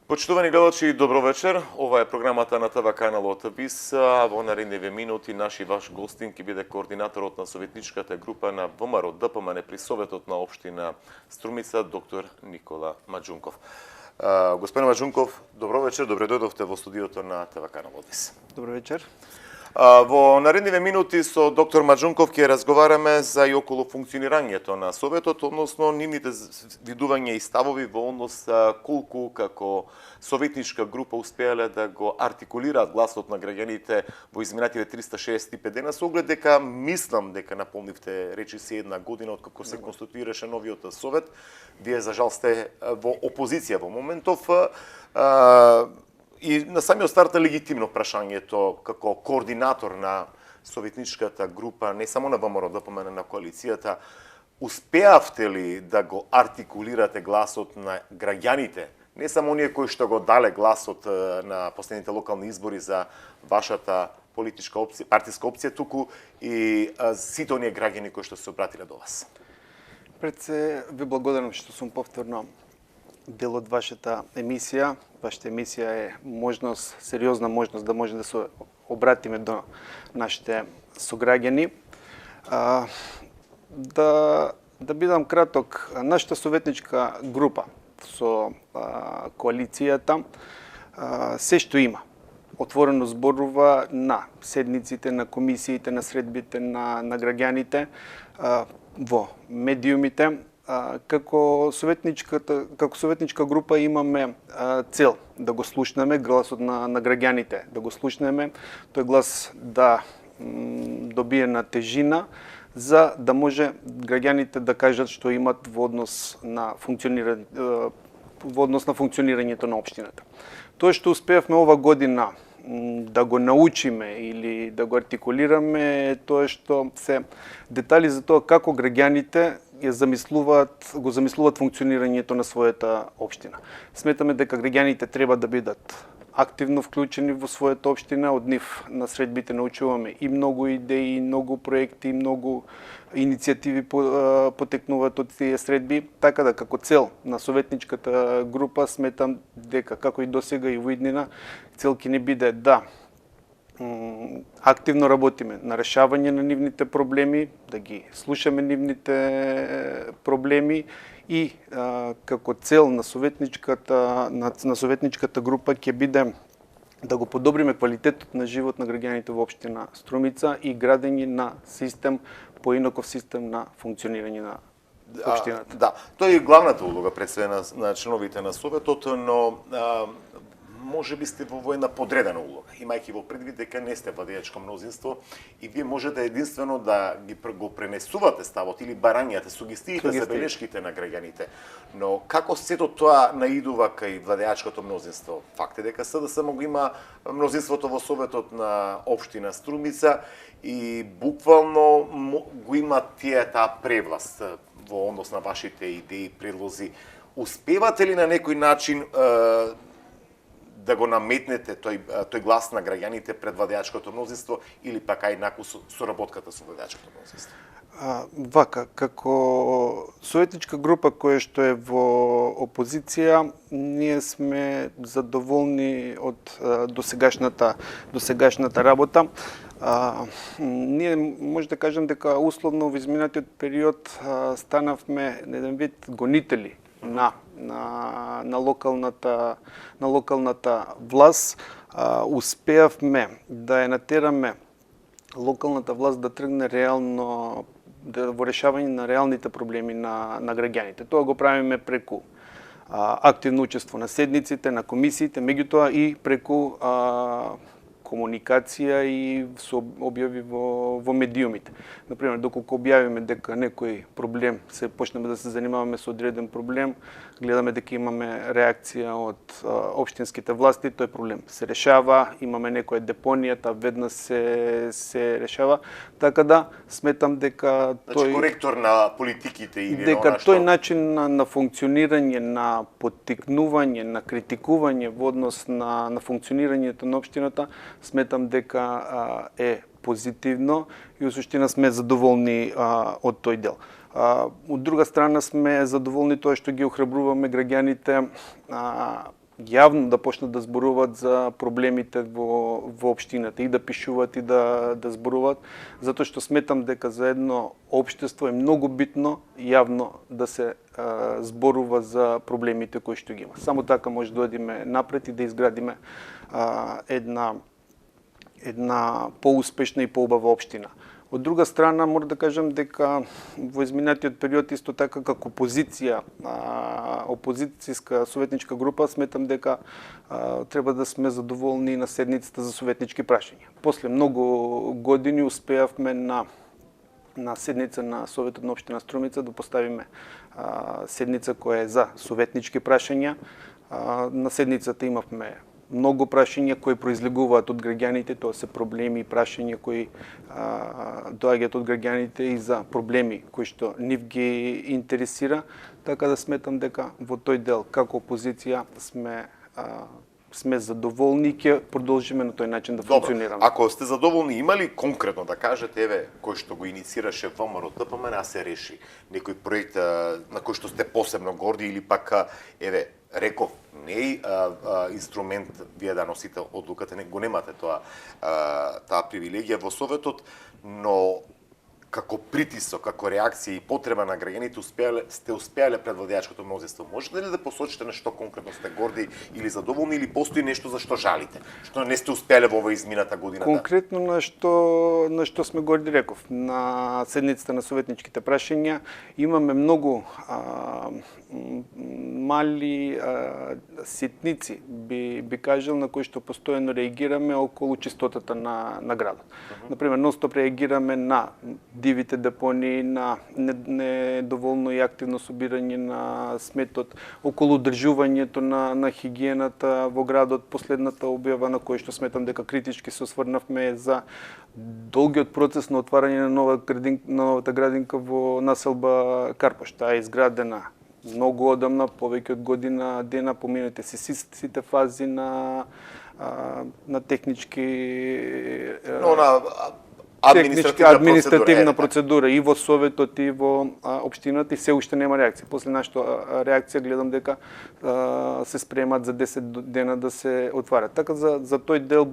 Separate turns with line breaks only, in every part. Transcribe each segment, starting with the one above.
Почитувани гледачи, добро вечер. Ова е програмата на ТВ каналот ВИС. Во наредните минути наши ваш гостин ќе биде координаторот на советничката група на ВМРО ДПМН при Советот на општина Струмица, доктор Никола Маџунков. Господин Маџунков, добро вечер, добре дојдовте во студиото на ТВ каналот ВИС.
Добро вечер.
Во наредните минути со доктор Маџунков ќе разговараме за и околу функционирањето на Советот, односно нивните видувања и ставови во однос колку како советничка група успеале да го артикулираат гласот на граѓаните во изминатите 365 дена, со оглед дека мислам дека наполнивте речиси една година од како се конституираше новиот Совет. Вие за жал сте во опозиција во моментов. И на самиот старт е легитимно прашањето како координатор на советничката група, не само на ВМРО ДПМН, на коалицијата, успеавте ли да го артикулирате гласот на граѓаните, не само оние кои што го дале гласот на последните локални избори за вашата политичка опција, партиска опција, туку и сите оние граѓани кои што се обратиле до вас?
Пред се ви благодарам што сум повторно дел од вашата емисија. Вашата емисија е можност, сериозна можност да може да се обратиме до нашите сограѓани. Да бидам краток, нашата советничка група со коалицијата се што има отворено зборува на седниците, на комисиите, на средбите на граѓаните, во медиумите. Како советничка група имаме цел да го слушнеме гласот на граѓаните, да го слушнеме, тој глас да добие на тежина, за да може граѓаните да кажат што имат во однос на функционирањето на општината. Тоа што успеавме ова година да го научиме или да го артикулираме е тоа што се детали за тоа како граѓаните го замислуваат функционирањето на својата општина. Сметаме дека граѓаните треба да бидат активно вклучени во својата општина, од нив на средбите научуваме и многу идеи, многу проекти, многу иницијативи потекнуваат од тие средби, така да како цел на советничката група сметам дека како и досега и во иднина цел ќе не биде да активно работиме на решавање на нивните проблеми, да ги слушаме нивните проблеми и како цел на советничката група ќе биде да го подобриме квалитетот на живот на граѓаните во општина Струмица и градење на систем, поинаков систем на функционирање на општината.
Да, тоа е главната улога пред све на членовите на Советот, но може би сте во една подредена улога, имајќи во предвид дека не сте владеачко мнозинство и вие можете единствено да го пренесувате ставот или барањата, сугестиите, забелешките на граѓаните. Но како сето тоа наидува кај владеачкото мнозинство? Факт е дека СДС го има мнозинството во Советот на општина Струмица и буквално го има таа превласт во однос на вашите идеи, предлози. Успевате ли на некој начин да го наметнете тој глас на граѓаните пред владеачкото мнозинство или пак ајнаку соработката со владеачкото мнозинство?
Вака, како советничка група која што е во опозиција, ние сме задоволни од досегашната работа. Ние може да кажем дека условно во изминатиот период станавме на еден вид гонители на локалната власт. Успеавме да ја натераме локалната власт да тргне реално во решавање на реалните проблеми на граѓаните. Тоа го правиме преку активно учество на седниците, на комисиите, меѓутоа и преку комуникација и се објави во медиумите. Например, доколку објавиме дека некој проблем, се почнеме да се занимаваме со одреден проблем, гледаме дека имаме реакција од општинските власти, тој проблем се решава, имаме некоја депонија, таа веднаш се решава, така да сметам дека
тој коректор на политиките или
дека
на што
тој начин на функционирање, на поттикнување, на критикување во однос на функционирањето на општината, сметам дека е позитивно и во суштина сме задоволни од тој дел. Од друга страна сме задоволни тоа што ги охрабруваме граѓаните јавно да почнат да зборуваат за проблемите во општината и да пишуваат и да зборуваат, затоа што сметам дека за едно општество е многу битно јавно да се зборува за проблемите кои што ги има. Само така може да одиме напред и да изградиме една поуспешна и поубава општина. Од друга страна, мора да кажам дека во изминатиот период исто така како опозиција, опозицијска советничка група, сметам дека треба да сме задоволни на седницата за советнички прашања. После многу години успеавме на седница на Советот на општина Струмица да поставиме седница која е за советнички прашања. На седницата имавме многу прашања кои произлегуваат од граѓаните, тоа се проблеми и прашања кои доаѓаат од граѓаните и за проблеми кои што нив ги интересира, така да сметам дека во тој дел како опозиција сме задоволни и ќе продолжиме на тој начин да функционираме.
Ако сте задоволни, има ли конкретно да кажете, еве, кој што го инициираше ВМРО ТПМН, а се реши некој проект на кој што сте посебно горди или пак, еве, реков, не е инструмент вие да носите одлуката, не го немате таа привилегија во Советот, но како притисок, како реакција и потреба на граѓаните сте успеале пред владеачкото мнозинство. Можете ли да посочите на што конкретно сте горди или задоволни, или постои нешто за што жалите, што не сте успеале во оваа измината година?
Конкретно на што сме горди, реков, на седницата на советничките прашања имаме многу мали ситници, би кажал, на кои што постојано реагираме околу чистотата на градот. Например, нонстоп реагираме на дивите депонии, на недоволно и активно собирање на сметот, околу одржувањето на хигиената во градот. Последната објава на кој што сметам дека критички се осврнавме за долгиот процес на отварање на новата градинка во населба Карпош. Таа е изградена многу одамна, повеќе од година дена, поминете се сите фази на технички административна процедура и во Советот и во општината, и се уште нема реакција. После нашата реакција гледам дека се спремат за 10 дена да се отварат. Така за тој дел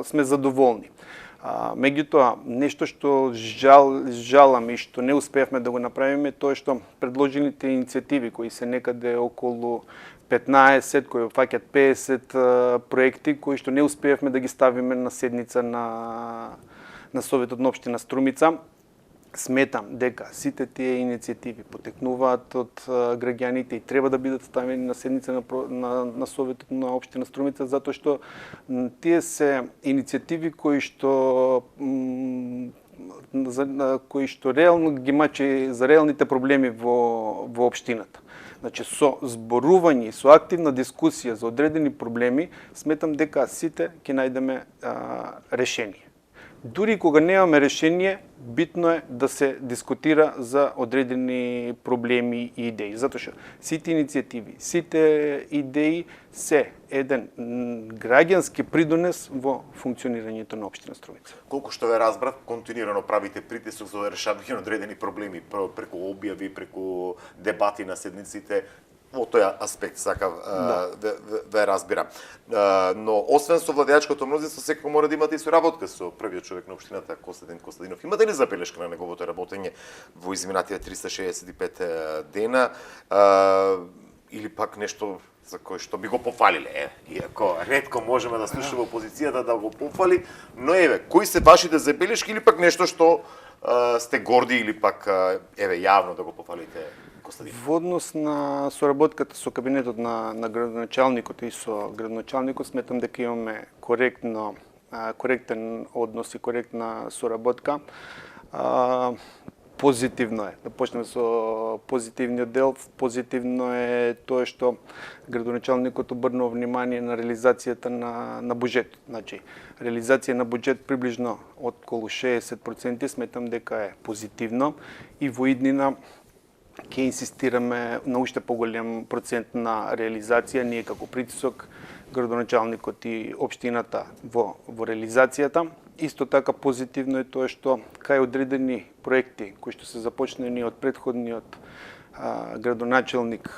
сме задоволни. Меѓутоа, нешто што жалам и што не успеавме да го направиме, тоа е што предложените иницијативи кои се некаде околу 15, кои фаќат 50 проекти, кои што не успеавме да ги ставиме на седница на Советот на општина Струмица. Сметам дека сите тие иницијативи потекнуваат од граѓаните и треба да бидат ставени на седница на Советот на општина Струмица, затоа што тие се иницијативи кои што реално ги мачи за реалните проблеми во општината. Значи, со зборување и со активна дискусија за одредени проблеми, сметам дека сите ќе најдеме решение. Дури кога немаме решение, битно е да се дискутира за одредени проблеми и идеи. Затоа што сите иницијативи, сите идеи се еден граѓански придонес во функционирањето на општина Струмица.
Колку што ве разбрав, континуирано правите притисок за решавање на одредени проблеми преку објави, преку дебати на седниците. Во тој аспект сакав ве разбирам. Но освен со владеачкото мнозинство, секако мора да имате и соработка со првиот човек на општината Костадин Костадинов. Имате ли забелешка на неговото работење во изминатите 365 дена или пак нешто за кој што би го пофалиле? Иако ретко можеме да слушаме опозицијата да го пофали, но еве, кои се вашите забелешки или пак нешто што сте горди или пак еве јавно да го пофалите? Костадин?
Во однос на соработката со кабинетот на градоначалникот и со градоначалникот сметам дека имаме коректен однос и коректна соработка. Позитивно е. Да почнеме со позитивниот дел. Позитивно е тоа што градоначалникот обрнува внимание на реализацијата на буџет. Значи, реализација на буџет приближно околу 60% сметам дека е позитивно и во иднина ќе инсистираме на уште поголем процент на реализација, ние како притисок, градоначалникот и општината во реализацијата. Исто така позитивно е тоа што кај одредени проекти кои што се започнени од претходниот градоначалник,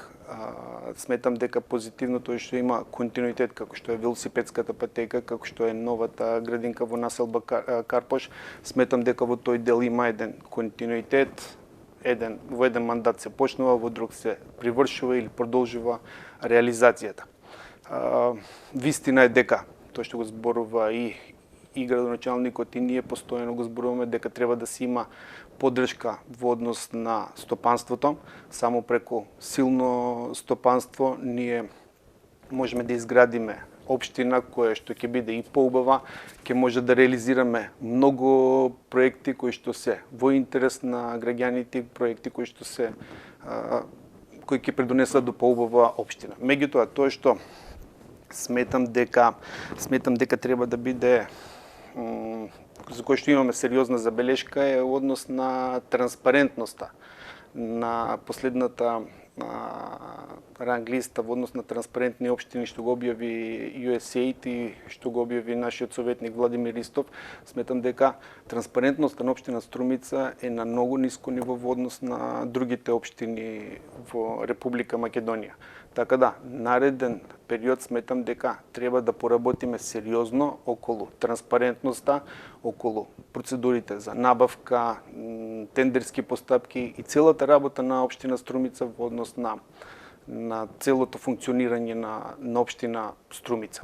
сметам дека позитивно тоа што има континуитет, како што е велосипедската патека, како што е новата градинка во населба Карпош. Сметам дека во тој дел има еден континуитет, во еден мандат се почнува, во друг се привршува или продолжува реализацијата. Вистина е дека тоа што го зборува и градоначалникот и ние постојано го зборуваме дека треба да се има поддршка во однос на стопанството. Само преку силно стопанство ние можеме да изградиме општина која што ќе биде и поубава, ќе може да реализираме многу проекти кои што се во интерес на граѓаните, проекти кои што се кои ќе придонесат до поубава општина. Меѓутоа, тоа што сметам дека треба да биде за кој што имаме сериозна забелешка е однос на транспарентноста на последната ранг листа во однос на транспарентни општини што го објави USAID и што го објави нашиот советник Владимир Ристов. Сметам дека транспарентноста на општина Струмица е на многу ниско ниво во однос на другите општини во Република Македонија. Така да, нареден период сметам дека треба да поработиме сериозно околу транспарентноста, околу процедурите за набавка, тендерски постапки и целата работа на општина Струмица во однос на целото функционирање на општина Струмица.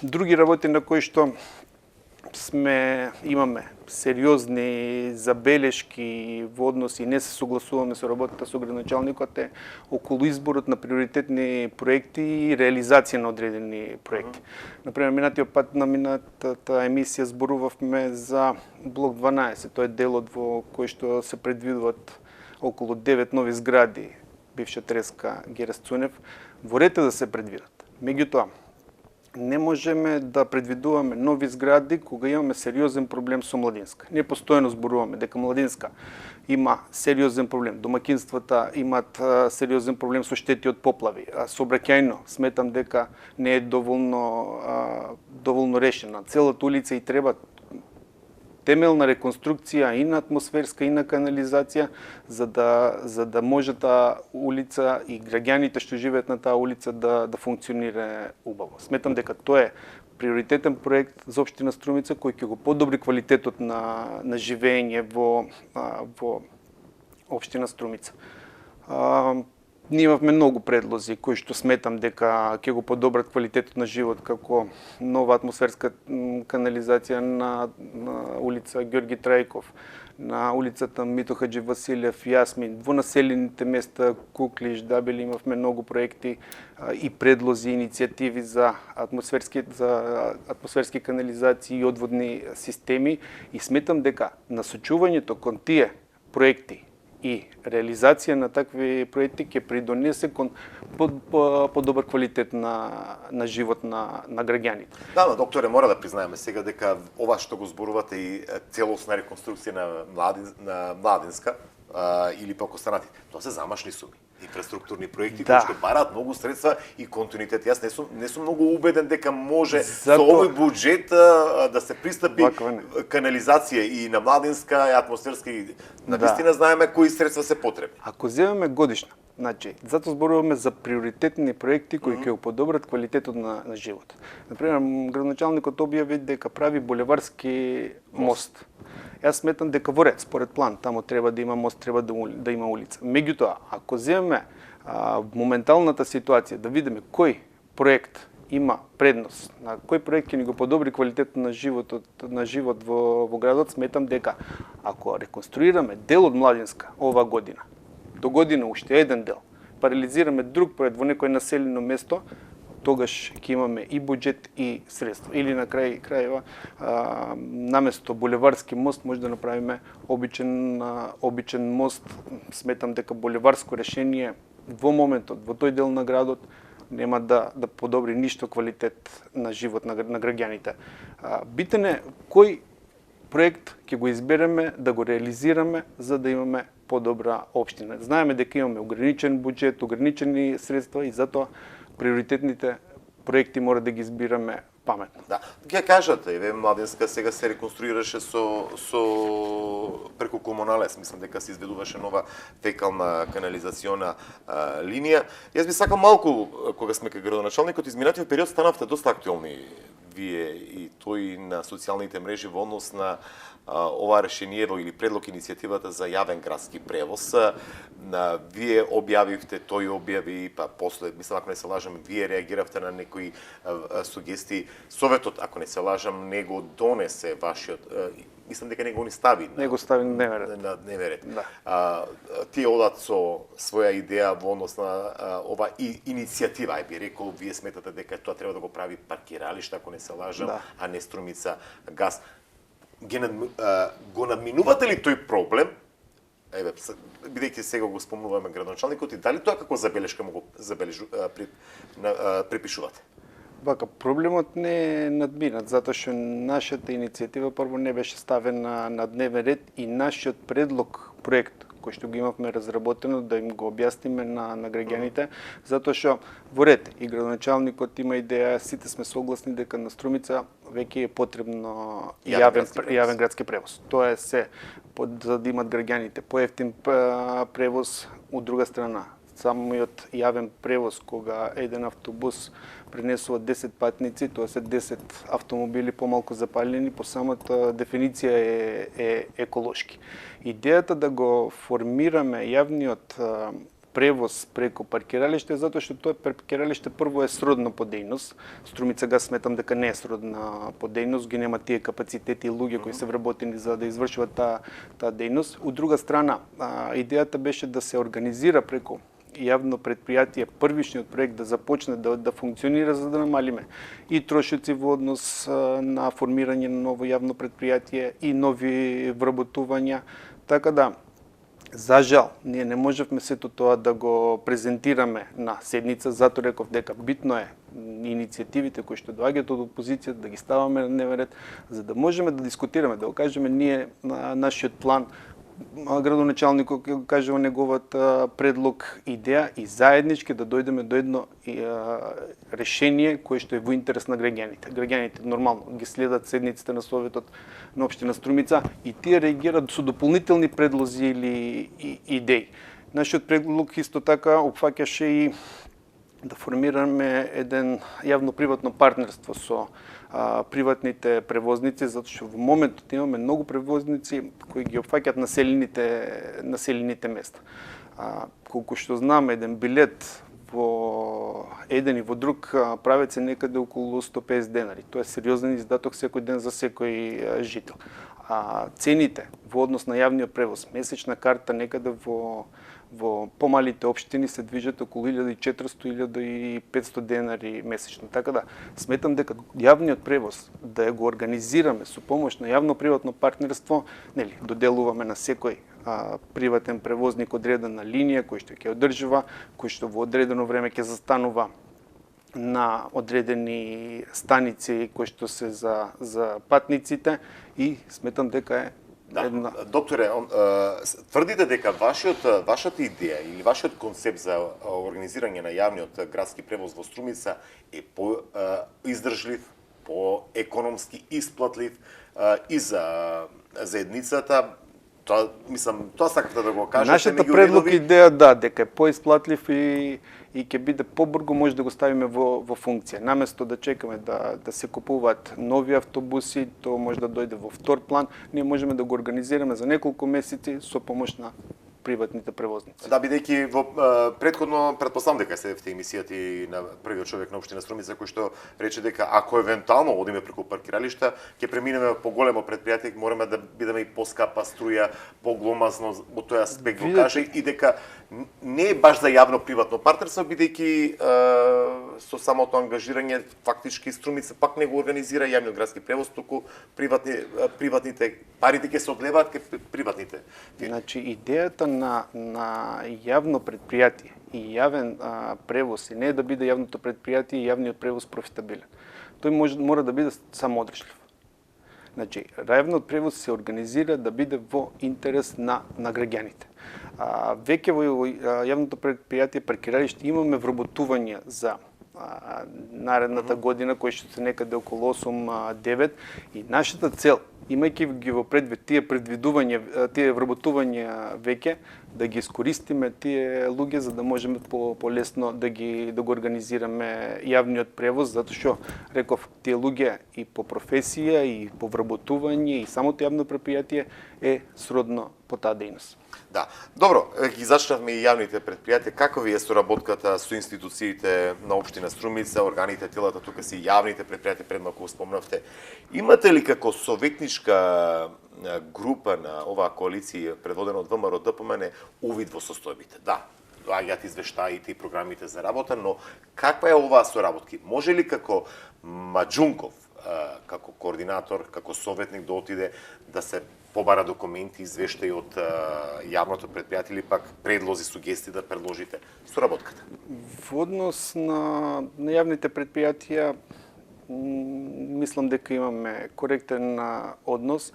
Други работи на кои што имаме сериозни забелешки во однос и не се согласуваме со работата со градоначалникот е околу изборот на приоритетни проекти и реализација на одредени проекти. Например, минатиот пат на минатата емисија зборувавме за блок 12, тоа е делот во кој што се предвидуваат околу 9 нови згради, бивша треска Герас Цунев, во ред да се предвидат. Меѓутоа, не можеме да предвидуваме нови згради кога имаме сериозен проблем со Младинска. Ние постојано зборуваме дека Младинска има сериозен проблем. Домакинствата имаат сериозен проблем со штети од поплави. Сообраќајно сметам дека не е доволно решена. Целата улица и треба темелна реконструкција и на атмосферска и на канализација за да може таа улица и граѓаните што живеат на таа улица да функционира убаво. Сметам дека тоа е приоритетен проект за општина Струмица кој ќе го подобри квалитетот на живење во општина Струмица. Ние имавме многу предлози кои што сметам дека ќе го подобрат квалитетот на живот, како нова атмосферска канализација на улица Ѓорги Трајков, на улицата Мито Хаџи Василев, Јасмин, во населените места Куклиш, Дабели имавме многу проекти и предлози, иницијативи за атмосферски канализации и одводни системи и сметам дека насочувањето кон тие проекти и реализација на такви проекти ќе придонесе кон подобар квалитет на живот на граѓаните.
Да, докторе, мора да признаеме сега дека ова што го зборувате и целосна реконструкција на Младинска или пак останати, тоа се замашни суми. Инфраструктурни проекти кои што бараат многу средства и континуитет. Јас не сум многу убеден дека може со овој буџет да се пристапи канализација и на Младинска и атмосферска. Навистина знаеме кои средства се потребни.
Ако земеме годишна, значи, затоа зборуваме за приоритетни проекти кои ќе подобрат квалитетот на живот. Например, градоначалникот објави дека прави булеварски мост. Јас сметам дека во ред, според план, таму треба да има мост, треба да има улица. Меѓутоа, ако земеме моменталната ситуација, да видиме кој проект има предност, на кој проект ќе ни го подобри квалитетот на живот во градот, сметам дека ако реконструираме дел од Младинска ова година, до година уште еден дел, па реализираме друг проект во некој населено место, тогаш ќе имаме и буџет и средства. Или на крајва наместо булеварски мост може да направиме обичен мост. Сметам дека булеварско решение во моментот во тој дел на градот нема да подобри ништо квалитет на живот на граѓаните. Битен е кој проект ќе го избереме да го реализираме за да имаме подобра општина. Знаеме дека имаме ограничен буџет, ограничени средства и затоа приоритетните проекти мора да ги избираме паметно.
Да, ќе кажате, еве Младинска сега се реконструираше со преку Комуналес, мислам дека се изведуваше нова фекална канализациона линија. Јас би сакал малку, кога сме кај градоначалникот, изминатиот период станавте доста актуелни вие и тој на социјалните мрежи во однос на ова решение или предлог иницијативата за јавен градски превоз. Вие објавивте, тој објави, па после, мислам, ако не се лажам, вие реагиравте на некои сугестии. Советот, ако не се лажам, не го донесе вашиот, мислам дека не го ни стави.
Не го стави на дневен ред.
На дневен ред.
Да.
Тие одат со своја идеја во однос на ова иницијатива, би рекол, вие сметате дека тоа треба да го прави паркиралиште, ако не се лажам,
да,
а не Струмица газ. Го надминувате ли тој проблем? Еве, бидејќи сега го спомнуваме градоначалникот, и дали тоа како забелешка му го припишувате?
Вака, проблемот не е надминат, затоа што нашата иницијатива прво не беше ставена на дневен ред и нашиот предлог проект кој што го имавме разработено да им го објасниме на граѓаните, затоа што во ред и градоначалникот има идеја, сите сме согласни дека на Струмица веќе е потребно јавен градски превоз. Тоа е се за да имат граѓаните поевтин превоз. Од друга страна, самиот јавен превоз кога еден автобус пренесува 10 патници, тоа се 10 автомобили помалку запалени, по самата дефиниција е еколошки. Идејата да го формираме јавниот превоз преку паркиралиште, затоа што тоа паркиралиште прво е сродно по дејност. Струмица газ сметам дека не е сродна по дејност, ги нема тие капацитети и луѓе кои се вработени за да извршуваат таа дејност. Од друга страна, идејата беше да се организира преку јавно предпријатие првичниот проект да започне да функционира за да намалиме и трошоци во однос на формирање на ново јавно предпријатие и нови вработувања. Така да, за жал, ние не можевме сето тоа да го презентираме на седница, затоа реков дека битно е иницијативите кои што доаѓаат од опозицијата да ги ставаме на дневен ред, за да можеме да дискутираме, да го кажеме ние нашиот план, градоначалникот ќе кажува неговиот предлог, идеја и заеднички да дојдеме до едно решение кое што е во интерес на граѓаните. Граѓаните нормално ги следат седниците на Советот на општина Струмица и тие реагираат со дополнителни предлози или идеи. Нашиот предлог исто така опфаќаше и да формираме еден јавно-приватно партнерство со приватните превозници, затоа што во моментот имаме многу превозници кои ги опфаќаат населените места. Колку што знам, еден билет во еден и во друг правец е некаде околу 150 денари. Тоа е сериозен издаток секој ден за секој жител. Цените во однос на јавниот превоз, месечна карта некаде во помалите општини се движат околу 1400-1500 денари месечно. Така да, сметам дека јавниот превоз да го организираме со помош на јавно-приватно партнерство, нели, доделуваме на секој приватен превозник одредена линија кој што ќе одржува, кој што во одредено време ќе застанува на одредени станици кои што се за патниците и сметам дека е една...
Докторе, тврдите дека вашата идеја или вашиот концепт за организирање на јавниот градски превоз во Струмица е по-издржлив, по-економски исплатлив и за заедницата. Тоа сакате да го кажете.
Нашата предлог идеја дека е поисплатлив и ќе биде побрзо, може да го ставиме во функција. Наместо да чекаме да се купуваат нови автобуси, тоа може да дојде во втор план, ние можеме да го организираме за неколку месеци со помош на приватните превозници.
Да, бидејќи во претходно претпоставам дека следевте емисијата и на првиот човек на општина Струмица кој што рече дека ако евентуално одиме преку паркиралишта, ќе преминеме по големо предпријатие, мораме да бидеме и поскапа струја, погломазно во тој аспект го каже и дека не е баш за јавно-приватно партнерство, бидејќи со самото ангажирање фактички Струмица пак не го организира јавниот градски превоз, туку приватните парите ќе се одлеваат кај приватните.
Значи идејата на јавно предпријатие и јавен превоз не е да биде јавното предпријатие и јавниот превоз профитабилен. Тој мора да биде самоодржлив. Значи, јавниот превоз се организира да биде во интерес на граѓаните. Веќе во јавното предпријатие паркиралиште имаме вработување за наредната година, кој што се некаде околу 8-9 и нашата цел, имајќи ги во предвид тие предвидувања, тие вработувања веќе, да ги искористиме тие луѓе за да можеме полесно да го организираме јавниот превоз, затоа што реков тие луѓе и по професија и по вработување и самото јавно предпријатие е сродно по таа дејност.
Да. Добро, ги зачнавме и јавните предпријатија. Каква ви е соработката со институциите на општина Струмица, органите, телата, тука си јавните предпријатија, пред малку спомнавте. Имате ли како советничка група на оваа коалиција предводена од ВМРО ДПМН увид во состојбите? Да, доаѓаат извештаите и програмите за работа, но каква е оваа соработка? Може ли како Маџунков, како координатор, како советник да отиде да се побара документи, извештаи од јавното предпријатие или пак предлози, сугестии да предложите соработката?
Во однос на јавните предпријатија, мислам дека имаме коректен однос.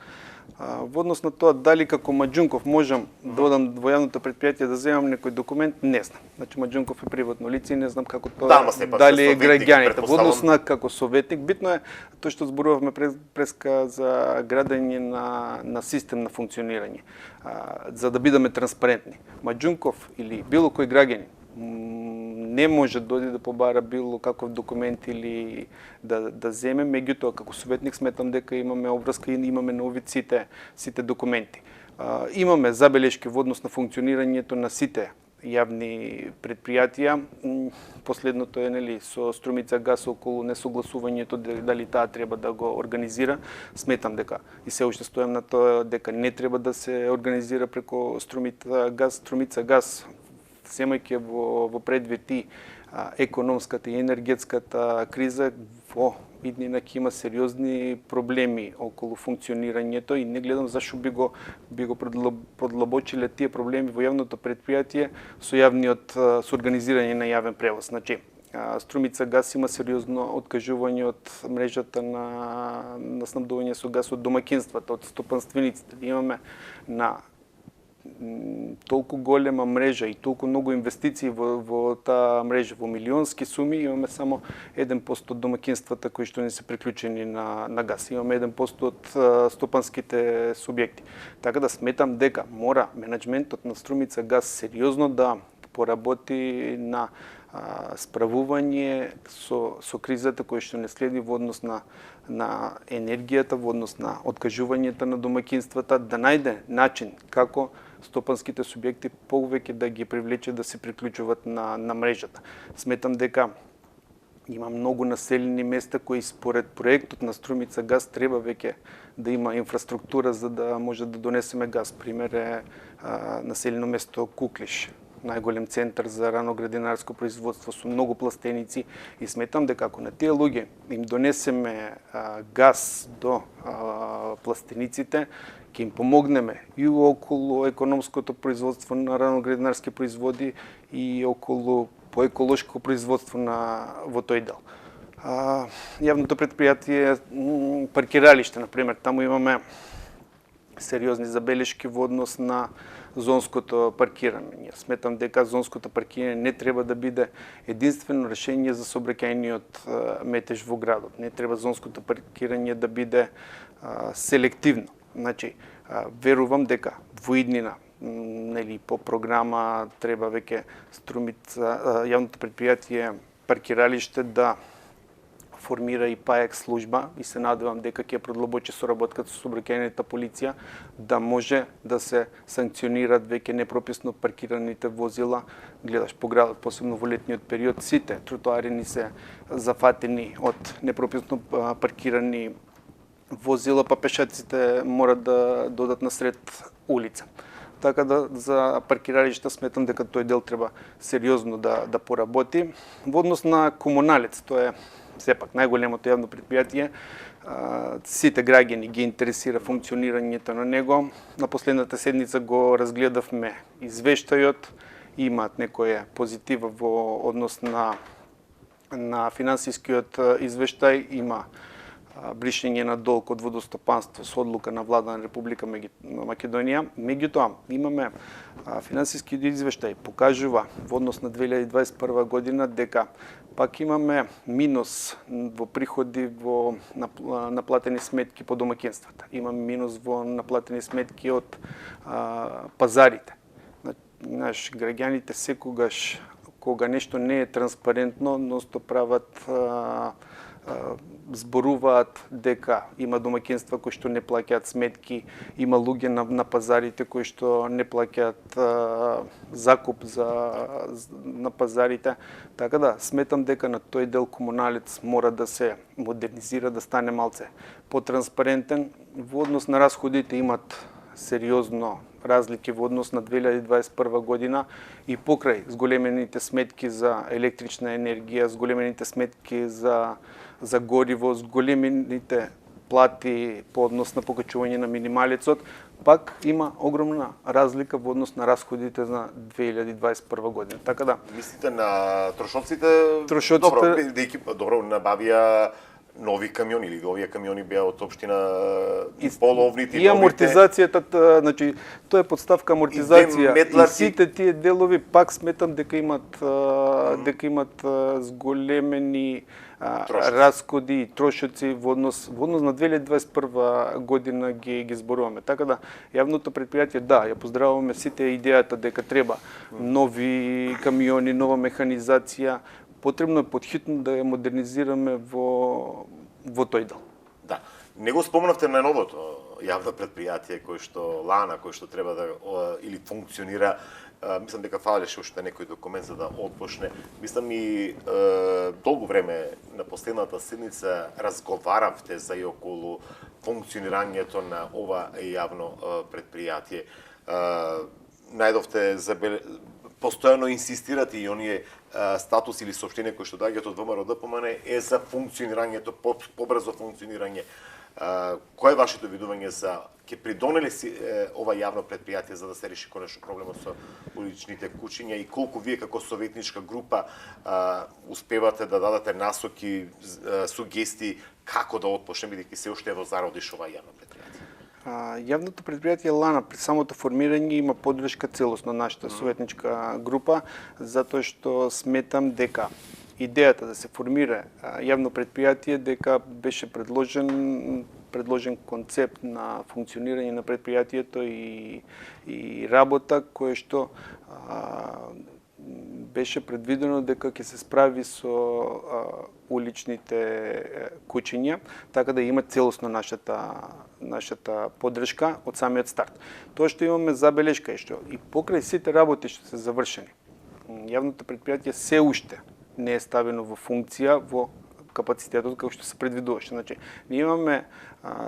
Во однос на тоа дали како Маџунков можам да одам во јавното предпријатие да земам некој документ, не знам. Значи Маџунков е приватно лице и не знам како тоа дали е граѓаните. Во однос на како советник, битно е тоа што зборувавме преска за градење на систем на функционирање, за да бидеме транспарентни. Маџунков или било кој граѓанин не може да дојде да побара било каков документ или да земе, меѓутоа како советник сметам дека имаме обврска и имаме на увид сите документи. Имаме забелешки во однос на функционирањето на сите јавни предпријатија. Последното е со Струмица газ околу несогласувањето дали таа треба да го организира. Сметам дека и се уште стојам на тоа дека не треба да се организира преку Струмица газ, земајќи во предвид и економската и енергетската криза, во иднина ќе има сериозни проблеми околу функционирањето и не гледам зашто би го продлабочиле тие проблеми во јавното предпријатие со организирање на јавен превоз. Значи, Струмица газ има сериозно откажување од мрежата на снабдување со газ од домаќинствата, од стопанствениците. Имаме на толку голема мрежа и толку многу инвестиции во таа мрежа, во милионски суми, имаме само 1% од домаќинствата кои што не се приклучени на газ. Имаме 1% од стопанските субјекти. Така да сметам дека мора менеджментот на Струмица газ сериозно да поработи на справување со кризата која што не следи во однос на енергијата, во однос на откажувањето на домаќинствата, да најде начин како стопанските субјекти повеќе да ги привлече да се приклучуваат на мрежата. Сметам дека има многу населени места кои според проектот на Струмица газ треба веќе да има инфраструктура за да може да донесеме газ. Пример е населено место Куклиш, најголем центар за раноградинарско производство со многу пластеници и сметам дека ако на тие луѓе им донесеме газ до пластениците, ќе им помогнеме и околу економското производство на раноградинарски производи и околу поеколошко производство во тој дел. Јавното предпријатие паркиралиште, например, таму имаме сериозни забелешки во однос на зонското паркирање. Сметам дека зонското паркирање не треба да биде единствено решение за сообраќајниот метеж во градот. Не треба зонското паркирање да биде селективно. Значи, верувам дека во иднина по програма треба веќе Струмица, јавното предпријатие паркиралиште да формира и ПАЕК служба и се надевам дека ќе продлабочи соработката со сообраќајната полиција да може да се санкционираат веќе непрописно паркираните возила. Гледаш по градот, посебно во летниот период, сите тротоари ни се зафатени од непрописно паркирани возила, па пешаците морат да додат насред улица. Така да за паркиралишта сметам дека тој дел треба сериозно да поработи. Во однос на комуналец, тоа е сепак најголемото јавно предпријатие. Сите граѓани ги интересира функционирањето на него. На последната седница го разгледавме извештајот. Имаат некоја позитива во однос на финансискиот извештај. Има бришење на долг од водостопанство со одлука на влада на Република Македонија. Меѓутоа, имаме финансиски извештај покажува во однос на 2021 година дека пак имаме минус во приходи во наплатени сметки по домаќинствата. Имаме минус во наплатени сметки од пазарите. Наш граѓаните секогаш кога нешто не е транспарентно, носто прават зборуваат дека има домаќинства кои што не плаќаат сметки, има луѓе на пазарите кои што не плаќаат закуп на пазарите. Така да, сметам дека на тој дел комуналец мора да се модернизира, да стане малце потранспарентен. Во однос на расходите имат сериозно разлики во однос на 2021 година и покрај зголемените сметки за електрична енергија, зголемените сметки за гориво, зголемените плати по однос на покачување на минималецот, пак има огромна разлика во однос на расходите за 2021 година. Така да,
мислите на трошоците? Добро набавија нови камиони или овие камиони беа од општина половните
и амортизацијата, значи тоа е подставка амортизација и сите тие делови пак сметам дека имат зголемени расходи и трошоци во однос на 2021 година ги зборуваме. Така да јавното предпријатие ја поздравуваме сите идејата дека треба нови камиони, нова механизација. Потребно е подхитно да ја модернизираме во тој дел.
Да. Не го спомнавте на новото јавно предпријатие кој што Лана, кој што треба да или функционира. Мислам дека фалеше уште некој документ за да отпочне. Мислам и долго време на последната седница разговаравте за и околу функционирањето на ова јавно предпријатие. Најдовте постојано инсистирате и оние статус или соопштение кои што доаѓаат од ВМРО ДПМН е за функционирањето, побрзо функционирање. Кој е вашето видување за ќе придонели ова јавно предпријатие за да се реши конечно проблемот со уличните кучиња и колку вие како советничка група успевате да дадете насоки, сугестии како да отпочне, бидејќи се уште е во зародиш ова јавно предпријатие?
Јавното предпријатие Лана при самото формирање има поддршка целосно нашата советничка група, затоа што сметам дека идејата да се формира јавно предпријатие дека беше предложен концепт на функционирање на предпријатието и работа кој што беше предвидено дека ќе се справи со уличните кучиња, така да има целосно нашата поддршка од самиот старт. Тоа што имаме забелешка е што и покрај сите работи што се завршени, јавното предпријатие се уште не е ставено во функција во капацитетот како што се предвидуваше. Значи, ние имаме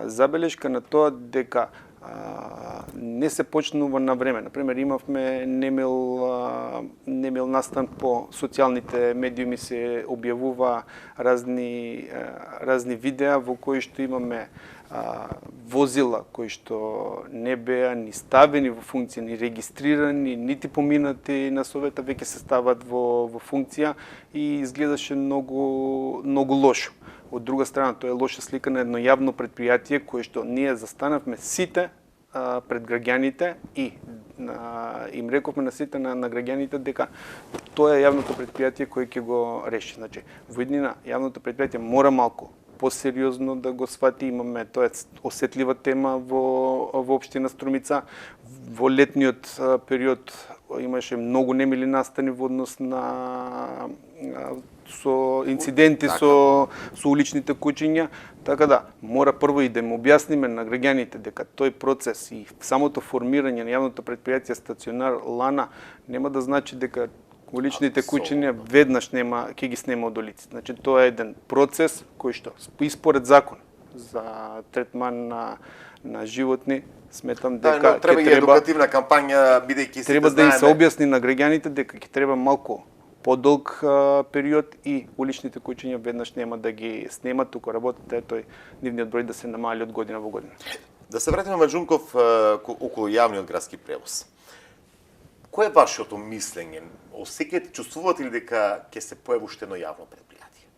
забелешка на тоа дека не се почнува на време. Например, имавме немил настан по социјалните медиуми, се објавува разни видеа во кои што имаме возила кои што не беа ни ставени во функција, ни регистрирани, нити поминати на совета, веќе се стават во функција и изгледаше многу лошо. Од друга страна, тоа е лоша слика на едно јавно предпријатие кое што ние застанавме сите пред граѓаните и им рековме на сите на граѓаните дека тоа е јавното предпријатие кое ќе го реши. Значи, во иднина јавното предпријатие мора малку посериозно да го свати. Имаме, тоа е осетлива тема во општина Струмица. Во летниот период имаше многу немили настани во однос со инциденти со уличните кучиња, така да мора прво и да им објасниме на граѓаните дека тој процес и самото формирање на јавното предпријатие стационар Лана нема да значи дека уличните кучиња веднаш ќе ги снема од улиците. Значи тоа е еден процес кој што испоред закон за третман на животни сметам дека
треба и едукативна кампања бидејќи се
треба да им се објасни на граѓаните дека ќе треба малку подолг период и уличните кучиња веднаш нема да ги снемат, туку работата е тој нивниот број да се намали од година во година.
Да се вратиме Маџунков околу јавниот градски превоз. Кој е вашето мислење? Осеќате, чувствувате ли дека ќе се појави уште едно јавно предпријатие?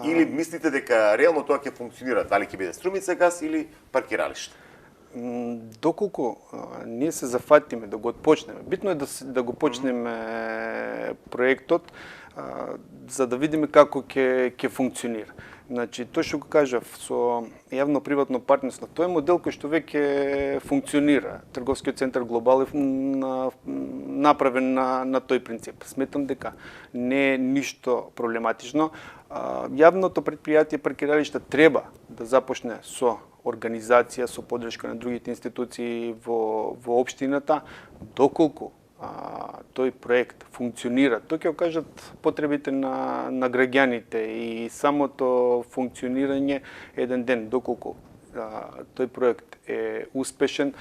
Или мислите дека реално тоа ќе функционира, дали ќе биде Струмица газ или паркиралиште?
Доколку ние се зафатиме да го отпочнеме, битно е да го почнеме проектот, за да видиме како ќе функционира. Значи, тој што го кажав, со јавно-приватно партнерство, тој е модел кој што веќе функционира. Трговскиот центар Глобал е направен на тој принцип. Сметам дека не е ништо проблематично. Јавното предпријатие паркиралишта треба да започне со организација, со поддршка на другите институции во општината, доколку тој проект функционира, тој ќе окажат потребите на граѓаните и самото функционирање еден ден, доколку тој проект е успешен,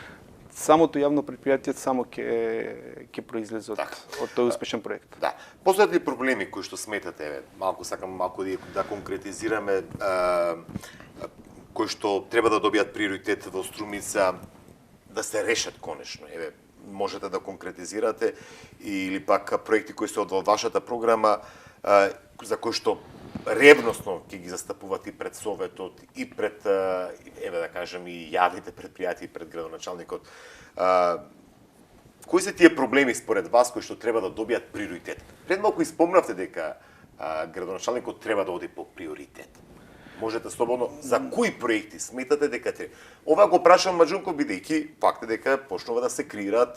самото јавно предпријатие само ќе произлезе од тој успешен проект.
Да. Постојат ли проблеми кои што сметате, сакам малку да конкретизираме, кои што треба да добијат приоритет во Струмица, да се решат конечно? Еве, можете да конкретизирате или пак проекти кои се од вашата програма за кои што ревносно ќе ги застапувате и пред Советот и пред еве да кажем и јавните предпријатија и пред градоначалникот. Кои се тие проблеми според вас кои што треба да добијат приоритет? Пред малку испомнавте дека градоначалникот треба да оди по приоритет. Можете слободно за кои проекти сметате дека треба? Ова го прашам Маџунков бидејќи факт е дека почнува да се креираат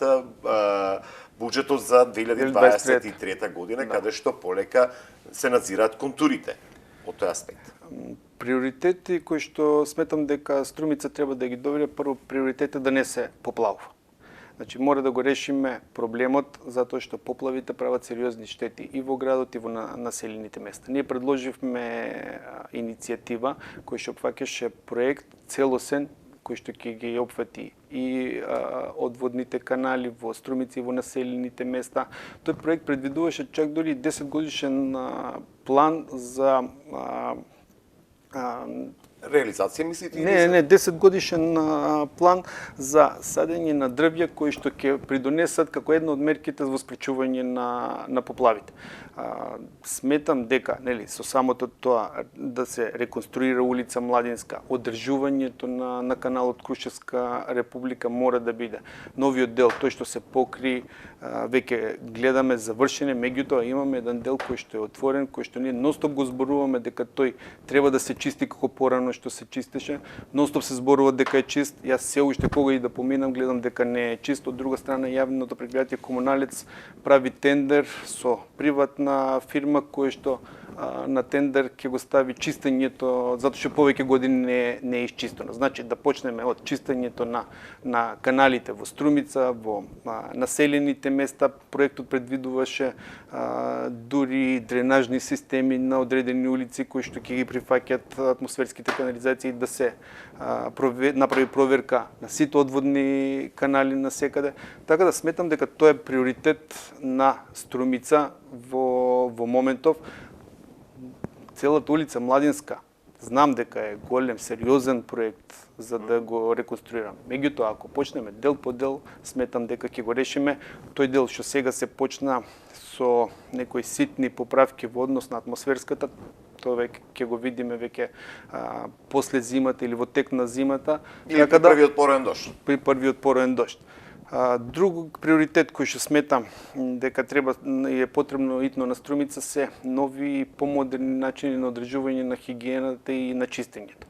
буџетот за 2023 година, каде што полека се надзираат контурите од тој аспект.
Приоритети кои што сметам дека Струмица треба да ги добие, прво приоритет е да не се поплавува. Значи мора да го решиме проблемот затоа што поплавите прават сериозни штети и во градот и во населените места. Ние предложивме иницијатива која што опфаќаше проект целосен кој што ќе ги опфати и одводните канали во Струмица и во населените места. Тој проект предвидуваше чак дури 10 годишен план за
реализација, мислите?
Не, 10 годишен план за садење на дрвја кои што ќе придонесат како една од мерките во спречување на поплавите. Сметам дека, со самото тоа да се реконструира улица Младинска, одржувањето на каналот Крушевска република мора да биде. Новиот дел, тој што се покри, веќе гледаме завршене, меѓутоа имаме еден дел кој што е отворен, кој што ние ностоп го зборуваме дека тој треба да се чисти како порано што се чистеше, ностоп се зборува дека е чист. Јас се уште кога и да поминам гледам дека не е чист. Од друга страна јавното предпријатие Комуналец прави тендер со приватна фирма која што на тендер ќе го стави чистењето, затоа што повеќе години не е изчистено. Значи да почнеме од чистењето на каналите во Струмица, во населените места. Проектот предвидуваше дури дренажни системи на одредени улици кои што ќе ги прифаќат атмосферските канализации, да се направи проверка на сите одводни канали насекаде. Така да сметам дека тоа е приоритет на Струмица во моментов. Целата улица Младинска, знам дека е голем, сериозен проект за да го реконструираме. Меѓутоа, ако почнеме дел по дел, сметам дека ќе го решиме. Тој дел што сега се почна со некои ситни поправки во однос на атмосферската, тоа веќе ќе го видиме веќе после зимата или во тек на зимата.
Или при првиот пороен дожд.
При првиот пороен дожд. Друг приоритет кој што сметам дека е потребно итно на Струмица се нови помодерни начини на одржување на хигиената и на чистењето.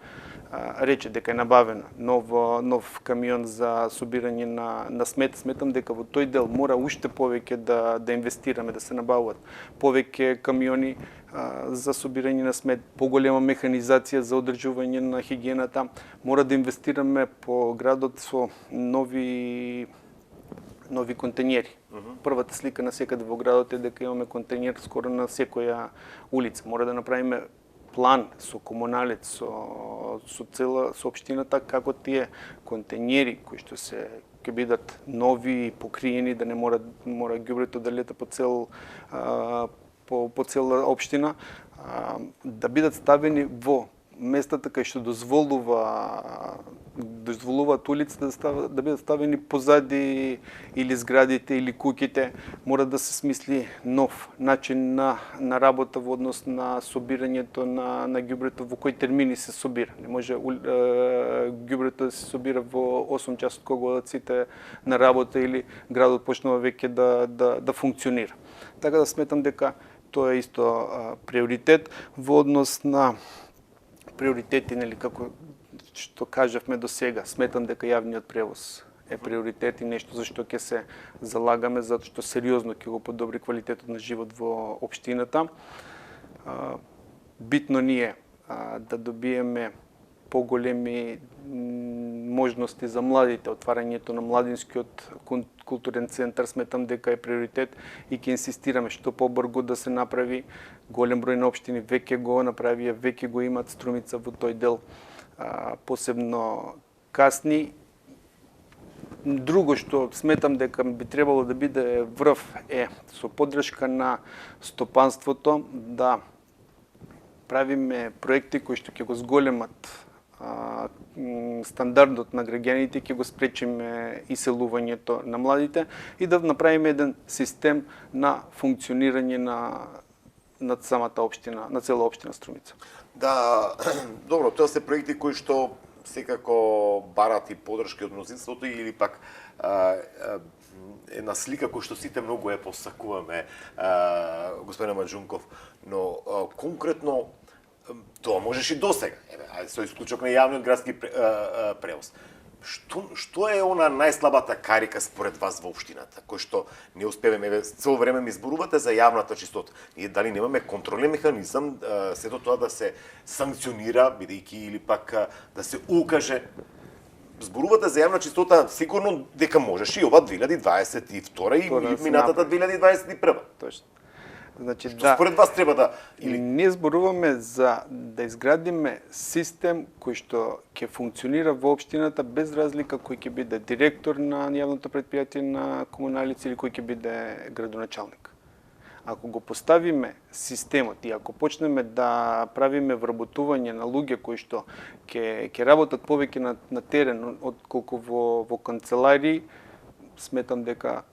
рече дека е набавено нов камион за собирање на смет. Сметам дека во тој дел мора уште повеќе да инвестираме, да се набавуваат повеќе камиони за собирање на смет, поголема механизација за одржување на хигиената. Мора да инвестираме по градот со нови контењери. Првата слика на секаде во градот е дека имаме контењер скоро на секоја улица. Мора да направиме план со комуналец, со цела општината, како тие контењери кои што ќе бидат нови и покриени, да не мора ѓубрето да лета по цела општина, да бидат ставени во местата кај што дозволуваат улиците да бидат ставени позади или зградите или куќите. Мора да се смисли нов начин на работа во однос на собирањето на ѓубрето, во кои термини се собира. Не може ѓубрето да се собира во 8 часот кога одат сите на работа или градот почнува веќе да функционира. Така да сметам дека тоа е исто приоритет во однос на приоритети, нели, како што кажавме до сега. Сметам дека јавниот превоз е приоритет и нешто за што ќе се залагаме, затоа што сериозно ќе го подобри квалитетот на живот во општината. Битно ни е да добиеме поголеми можности за младите, отварањето на младинскиот културен центар. Сметам дека е приоритет и ќе инсистираме што побрзо да се направи. Голем број на општини веќе го направија, веќе го имат Струмица во тој дел посебно касни. Друго што сметам дека би требало да биде врв е со поддршка на стопанството да правиме проекти кои што ќе го зголемат стандардот на граѓаните, ќе го спречиме иселувањето на младите и да направиме еден систем на функционирање на самата општина, на цела општина Струмица.
Да, добро, тоа се проекти кои што секако барат и поддршка од мнозинството или пак една слика која што сите многу ја посакуваме, господин Маџунков, но конкретно тоа можеш и досега. Со исклучок на јавниот градски превоз. Што е она најслабата карика според вас во општината, кој што не успеваме, цело време ми зборувате за јавната чистота. Ние дали немаме контролен механизам сето тоа да се санкционира, бидејќи или пак да се укаже. Зборувате за јавна чистота, сигурно дека можеш и ова 2022 и минатата 2021.
Точно. Значи,
што според вас треба да
Ние зборуваме за да изградиме систем кој што ќе функционира во општината без разлика кој ќе биде директор на јавното претпријатие на комуналици или кој ќе биде градоначалник. Ако го поставиме системот и ако почнеме да правиме вработување на луѓе кои што ќе работат повеќе на терен отколку во канцеларии, сметам дека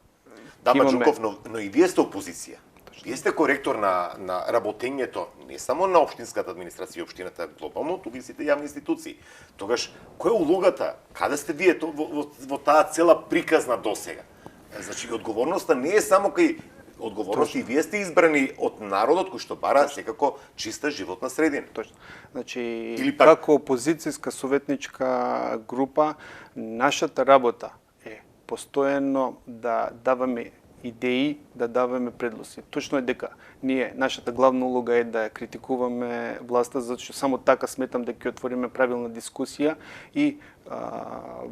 Да, Маџунков, но и вие сте опозиција. Вие сте коректор на работењето не само на општинската администрација и општината глобално, туку и сите јавни институции. Тогаш, која е улогата? Каде сте вие во таа цела приказна досега? Значи, одговорноста не е само кај одговорност и вие сте избрани од народот кој што бара секако чиста животна средина.
Точно. Значи, како опозицијска советничка група, нашата работа е постојано да даваме идеи, да даваме предлози. Точно е дека нашата главна улога е да критикуваме власта, затоа само така сметам дека ќе отвориме правилна дискусија и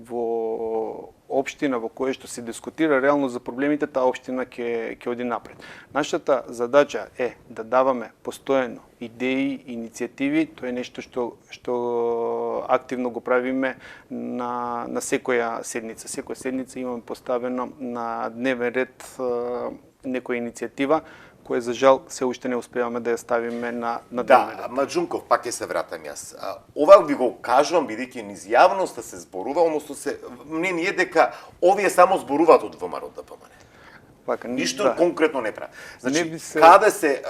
во општина во која што се дискутира реално за проблемите, таа општина ќе оди напред. Нашата задача е да даваме постојано идеи, иницијативи, тоа е нешто што активно го правиме на секоја седница. Секоја седница имаме поставено на дневен ред некоја иницијатива која за жал се уште не успеваме да ја ставиме на дневен ред.
Да, Маџунков, пак ќе се вратам јас. Ова ви го кажувам бидејќи низ јавноста се зборува, односно се мнение дека овие само зборуваат од ВМРО ДПМН.
Вака,
Ништо конкретно не прави. Значи,
се...
каде се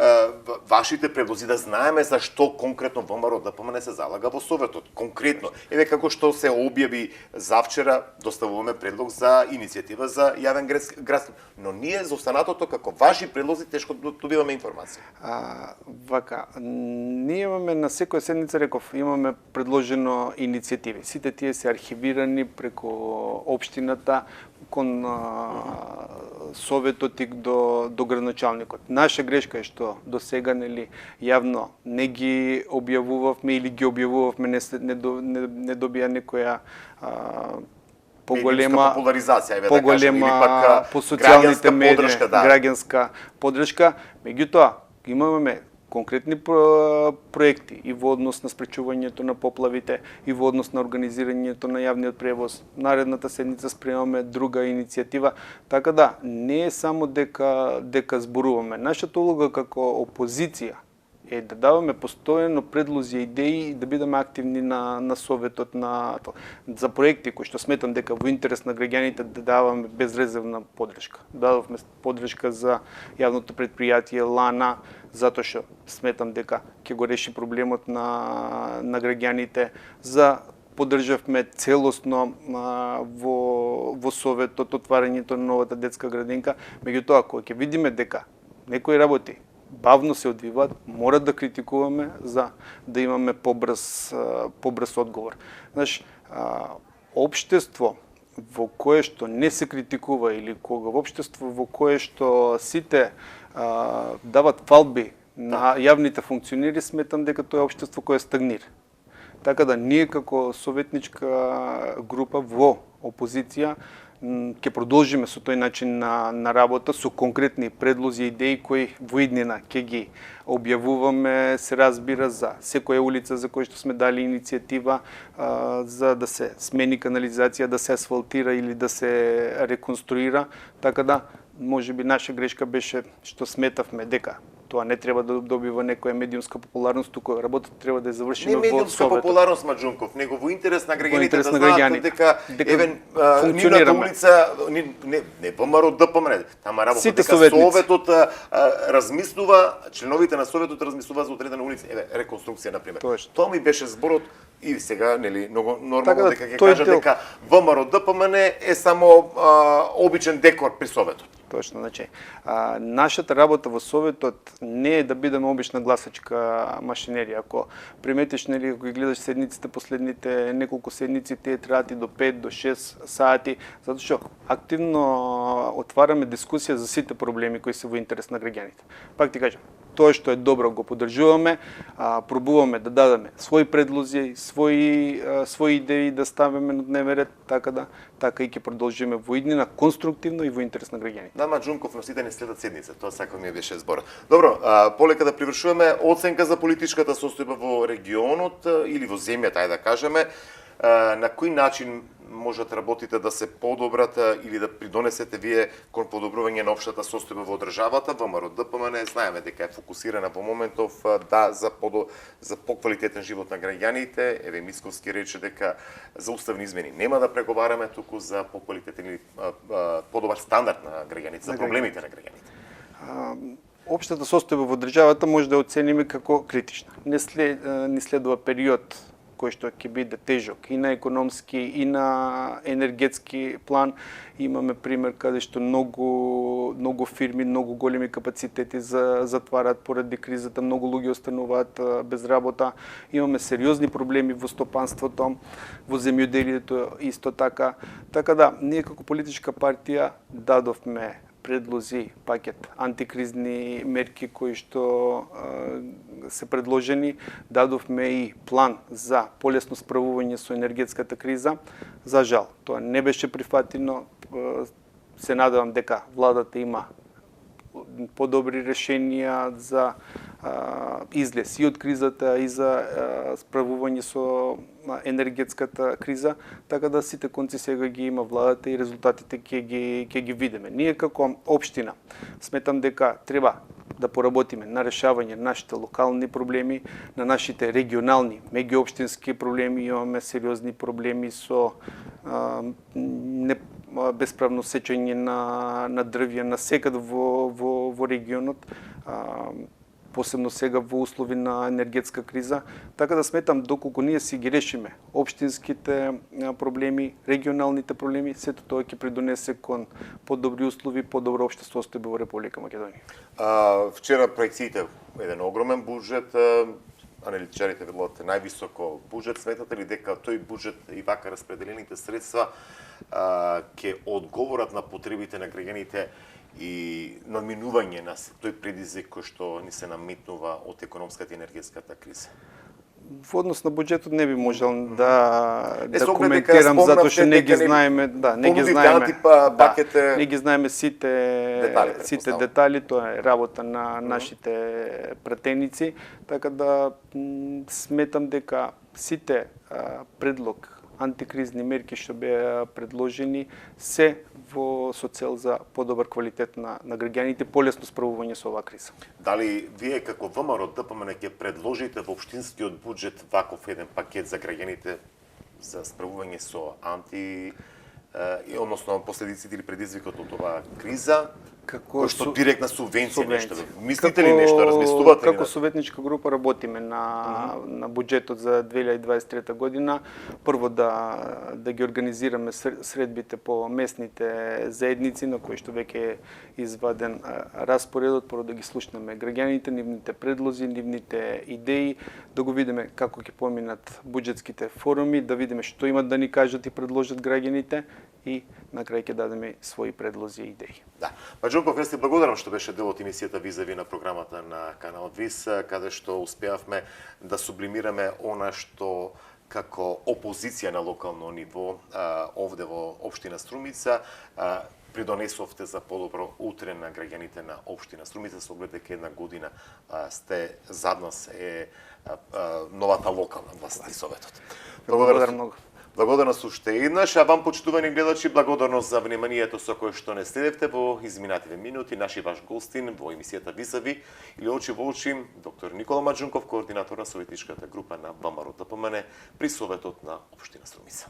вашите предлози да знаеме за што конкретно ВМРО ДПМН се залага во Советот? Конкретно. Еве како што се објави завчера, доставуваме предлог за иницијатива за јавен градски. Но ние за останатото како ваши предлози тешко добиваме информација.
Вака, ние имаме на секоја седница, реков, имаме предложено иницијативи. Сите тие се архивирани преку општината кон Советот и до градоначалникот. Наша грешка е што до сега нели јавно не ги објавувавме или ги објавувавме, не добија некоја поголема
популаризација, еве
да кажем, или пак по социјалните медии, подршка, да. Граѓанска подршка. Меѓутоа, имаме конкретни проекти и во однос на спречувањето на поплавите, и во однос на организирањето на јавниот превоз. Наредната седница спремаме друга иницијатива, така да не е само дека зборуваме. Нашата улога како опозиција е да даваме постојано предлози и идеи и да бидеме активни на Советот за проекти кои што сметам дека во интерес на граѓаните да даваме безрезервна подршка. Дадовме подршка за јавното предпријатие Лана, затоа што сметам дека ќе го реши проблемот на граѓаните. Поддржавме целосно во Советот отварањето на новата детска градинка. Меѓутоа, кога ќе видиме дека некои работи бавно се одвиваат, мора да критикуваме за да имаме побрз одговор. Знаеш, општество во кое што не се критикува или кога во општество во кое што сите дават фалби на јавните функционери, сметам дека тоа е општество кое стагнира. Така да ние како советничка група во опозиција ќе продолжиме со тој начин на работа, со конкретни предлози и идеи кои во иднина ќе ги објавуваме, се разбира, за секоја улица за која што сме дали иницијатива за да се смени канализација, да се асфалтира или да се реконструира, така да можеби наша грешка беше што сметавме дека тоа не треба да добива некоја медиумска популарност, туку работата треба да ја завршиме во Советот.
Не медиумска популарност, Маџунков, него во интерес на граѓаните да знаат дека евен нивната улица не ВМРО ДПМН, тама работа дека Советот размислува, членовите на Советот размислуваат за одредена улица, еве реконструкција на пример. Тоа ми беше зборот и сега нели многу нормално дека ќе кажат дека ВМРО ДПМН е само обичен декор при Советот.
Точно, значи, нашата работа во Советот не е да бидеме обична гласачка машинерија. Ако приметиш, нели, ако ги гледаш седниците, последните неколку седници, тие траат и до 5 до 6 сати, затоа што активно отвараме дискусија за сите проблеми кои се во интерес на граѓаните. Пак ти кажам, тоа што е добро го поддржуваме, пробуваме да дадеме своји предлози, своји идеи да ставиме на дневен ред, така и ќе продолжиме во иднина конструктивно и во интерес на граѓаните.
Да, Маџунков, но сите не следат седница, тоа сакам ми беше збор. Добро, полека да привршуваме оценка за политичката состојба во регионот или во земјата, ајде да кажеме, на кој начин можат работите да се подобрат или да придонесете вие кон подобрување на општата состојба во државата? ВМРО ДПМН знаеме дека е фокусирана во моментов за поквалитетен живот на граѓаните. Еве Мицковски рече дека за уставни измени нема да преговараме, туку за поквалитетен или подобар стандард на граѓаните, за проблемите на граѓаните.
Општата состојба во државата може да оцениме како критична. Не следува период кој што ќе биде тежок и на економски и на енергетски план. Имаме пример каде што многу фирми, многу големи капацитети затварат поради кризата, многу луѓе остануваат без работа. Имаме сериозни проблеми во стопанството, во земјоделието исто така. Така да, ние како политичка партија дадовме предлози, пакет антикризни мерки кои што се предложени, дадовме и план за полесно справување со енергетската криза. За жал, тоа не беше прифатено. Се надевам дека владата има подобри решенија за излез и од кризата и за справување со енергетската криза, така да сите конци сега ги има владата и резултатите ќе ги видиме. Ние како општина сметам дека треба да поработиме на решавање на нашите локални проблеми, на нашите регионални, меѓуопштински проблеми. Имаме сериозни проблеми со бесправно сечење на дрвја на секад во регионот, посебно сега во услови на енергетска криза, така да сметам доколку ние си ги решиме општинските проблеми, регионалните проблеми, сето тоа ќе придонесе кон подобри услови, подобро општа состојба во Република Македонија.
Вчера проекциите еден огромен буџет, аналитичарите велат највисоко буџет. Сметате ли дека тој буџет и вака распределените средства ќе одговорат на потребите на граѓаните и надминување на тој предизвик кој што ни се наметнува од економската и енергетската криза?
Во однос на буџетот не би можел да коментирам затоа што не ги знаеме, не ги знаеме сите детали, тоа е работа на нашите пратеници, така да сметам дека сите предлог антикризни мерки што беа предложени се со цел за подобар квалитет на граѓаните, полесно справување со оваа криза.
Дали вие како ВМРО ДПМН ќе предложите во општинскиот буџет ваков еден пакет за граѓаните за справување со односно последиците или предизвикот од оваа криза? Кој што директна субвенција нешто? Мислите ли нешто, размислувате ли?
Како советничка група работиме на буџетот за 2023 година. Прво да ги организираме средбите по местните заедници на кои што веќе е изваден распоредот, прво да ги слушнеме граѓаните, нивните предлози, нивните идеи, да го видиме како ќе поминат буџетските форуми, да видиме што имат да ни кажат и предложат граѓаните и на крај ќе дадеме своји предлози и идеи.
Да. Маџунков, јас ти благодарам што беше дел од емисијата Визави на програмата на канал ВИС, каде што успеавме да сублимираме она што како опозиција на локално ниво овде во општина Струмица придонесовте за подобро утре на граѓаните на општина Струмица, со оглед дека една година сте зад нас е новата локална власт и советот.
Благодарам многу.
Благодарност уште еднаш, а вам, почитувани гледачи, благодарност за вниманието со кое што не следевте во изминативе минути. Наши ваш гостин во емисијата Визави или Очи во очи, доктор Никола Маџунков, координатор на советничката група на ВМРО ДПМН при Советот на општина Струмица.